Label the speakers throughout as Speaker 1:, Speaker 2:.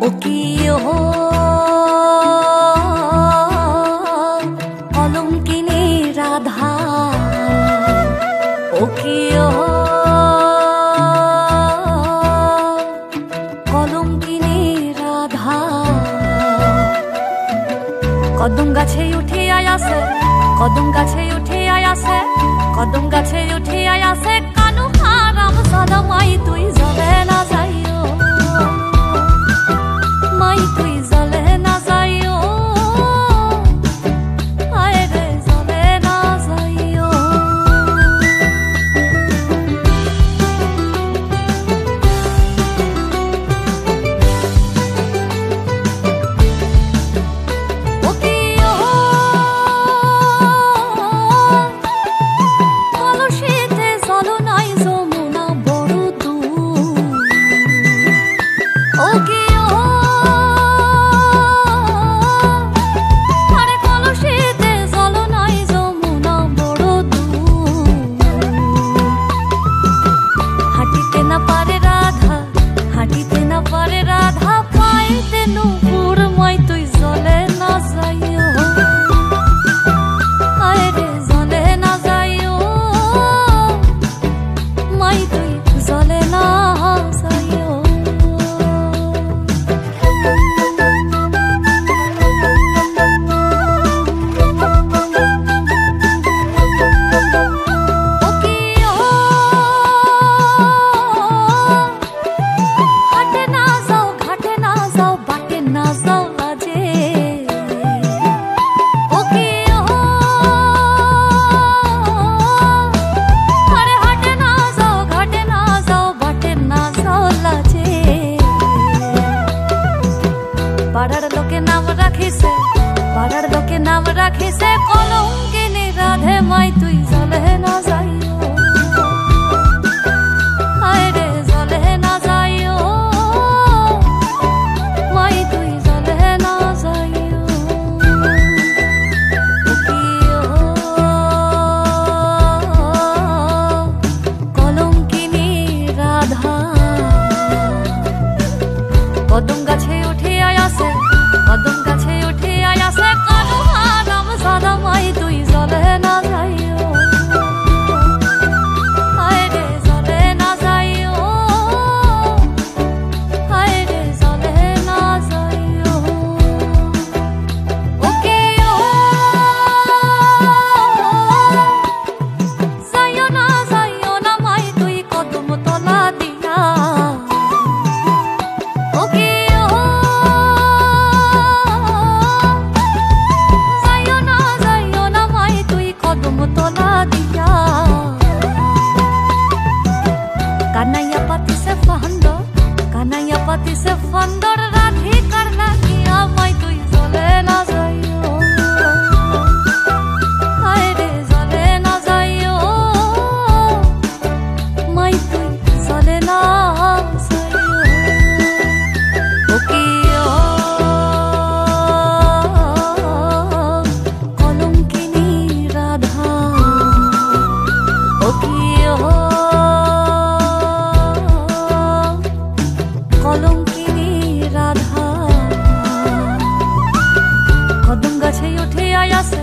Speaker 1: ও কি কলঙ্কিনী রাধা, ও কি কলঙ্কিনী রাধা। কদম গাছে উঠে আয়াসে, কদম গাছে উঠে আয়াসে, কদম গাছে উঠে আয়াসে, কানু হারাম সাদা মাই তুই জলে না যাইও, মাই তুই জলে না যাইও, আয় রে জলে না যাইও। ও কি কলসিতে জল নাই যমুনা বড় দূর, ও কি আরে কলসিতে জল নাই যমুনা বড় দূর। হাঁটিতে না পারে রাধা, হাঁটিতে না পারে রাধা, পাইতে নুপুর মাই তুই জলে না যাইও, আয় রে জলে না যাইও, মাই তুই জলে না যাইও। ও কি হাটে না যাও, ঘাটে না যাও, বাটে না যাও আজে, ও কি আরে হাটে না যাও, ঘাটে না যাও, বাটে না যাও লাজে। পাড়ার লোকে নাম রাখিছে, পাড়ার লোকে নাম রাখিছে, কলঙ্কিনী রাধে মাই তুই জলে না যাইও, আয় রে জলে না যাইও, মাই তুই জলে না যাইও। ও কি কলঙ্কিনী রাধা। কদম গাছে উঠে আয়াসে, কদম গাছে উঠে আয়াসে, কানু হারাম সাদা মাই তুই জলে না যাইও, আয় রে জলে না যাইও, আয় রে জলে না যাইও। ও কি যাইও না, যাইও না মাই তুই কদম তলা দিয়া, ও কি যাইও না, যাইও না মাই তুই কদম তলা দিয়া। কানাইয়া পাতিছে ফান্দর, কানাইয়া পাতিছে ফান্দর, রাধিকার লাগিয়া মাই তুই জলে না যাইও, আয় রে জলে না যাইও, মাই তুই জলে না যাইও। ও কি কলঙ্কিনী রাধা, ও কি কলঙ্কিনী রাধা। কদম গাছে উঠে আয়াসে,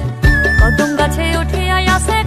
Speaker 1: কদম গাছে উঠে আয়াসে,